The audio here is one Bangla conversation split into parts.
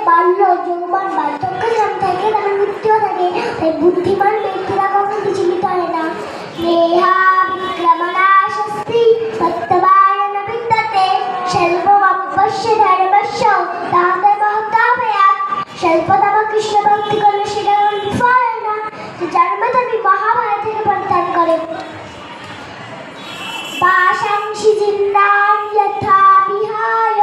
বাল্য যৌবন বার্ধক্য থাকে তাদের মৃত্যু থাকে, তাই বুদ্ধিমান ব্যক্তিরা কখনো বিচলিত হয় না। নেহা বিক্রমণা শাস্তি সত্যবায়ন বিদ্যতে স্বল্পমপশ্য ধর্মস্য তাহাদের মহতাভয়াৎ। স্বল্পতম কৃষ্ণ ভক্তি করলে সেটা ফল হয় না, জন্মতমি মহাভয় থেকে পরিত্রাণ করে। পাশাংশি জিন্নান যথা বিহায়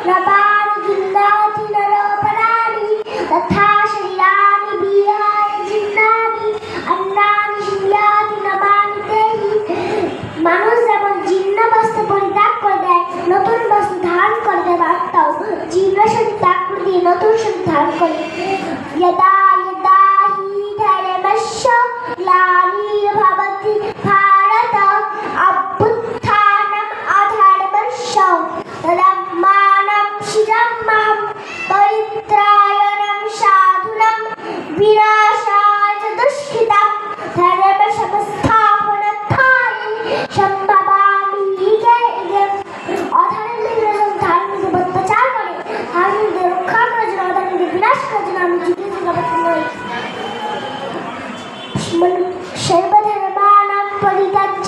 রবান জিন্নাতি নরপরাণি তথা শরীরানি বিহায় জিন্নানি অন্নানি জিন্নাতি নমানি তেহি। মানুষ যেমন জীর্ণ বস্ত্র পরিত্যাগ করে দেয়, নতুন বস্ত্র ধারণ করে দেয়, আত্মাও জীর্ণ শরীর ত্যাগ করে দিয়ে নতুন শরীর ধারণ করে। যদা যদা হি ধর্মস্য গ্লানির্ভবতি ভারত অভ্যুত্থানম অধর্মস্য তদাত্মাनं শিরমহং পরিত্রায়ণং সাধুনাং বিনাশায় চ দুষ্কৃতাং ধর্ম সংস্থাপনার্থায় সম্ভবামি ইগে ইগে। অধর্মীদের ধার্মিক অত্যাচার করে, ধার্মিকদের রক্ষা করার জন্য, অধর্মীদের বিনাশ করার জন্য আমি যুগে যুগে অবতীর্ণ হই। সর্বধর্মাণাং পরিত্যাজ্য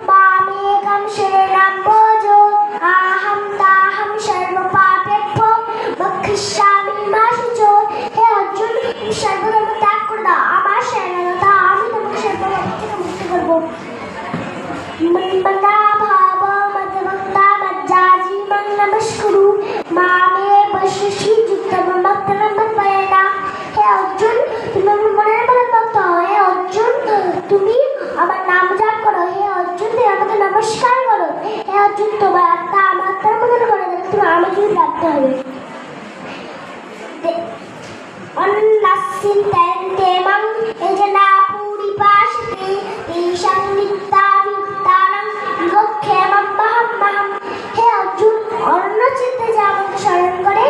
মামেকং শরণং ভজ আহং তাহং সর্বপাপেভ্যো মোক্ষয়িষ্যামি মা শুচো। হে অর্জুন, তুমি সর্বধর্ম ত্যাগ করে দাও, আমার শরণাগত, আমি তোমাকে সর্বপাপ থেকে মুক্ত করব। মন্মনা ভাব মদ্ভক্তা মজ্জাজীবং নমস্কুরু মামে বৈশ্বসি যুক্তম ভক্তনাম মৎপরায়ণা। হে অর্জুন, তুমি আমার মনের মনের ভক্ত হও। হে অর্জুন, তুমি আমার নাম জাপ করো। হে অর্জুন, তুমি আমাকে নমস্কার করো। হে অর্জুন, তোমার আত্মা আমার আত্মার মতন করে দেবে, তুমি আমাকে প্রাপ্ত হবে। অন্নাস্মিন তেন্তেমং এজনা পূরিপাশতে তেষাং নিত্যাভিযুক্তানাং বিভক্ষেমং মহং মহং। হে অর্জুন, অন্য চিত্তে যে আমাকে স্মরণ করে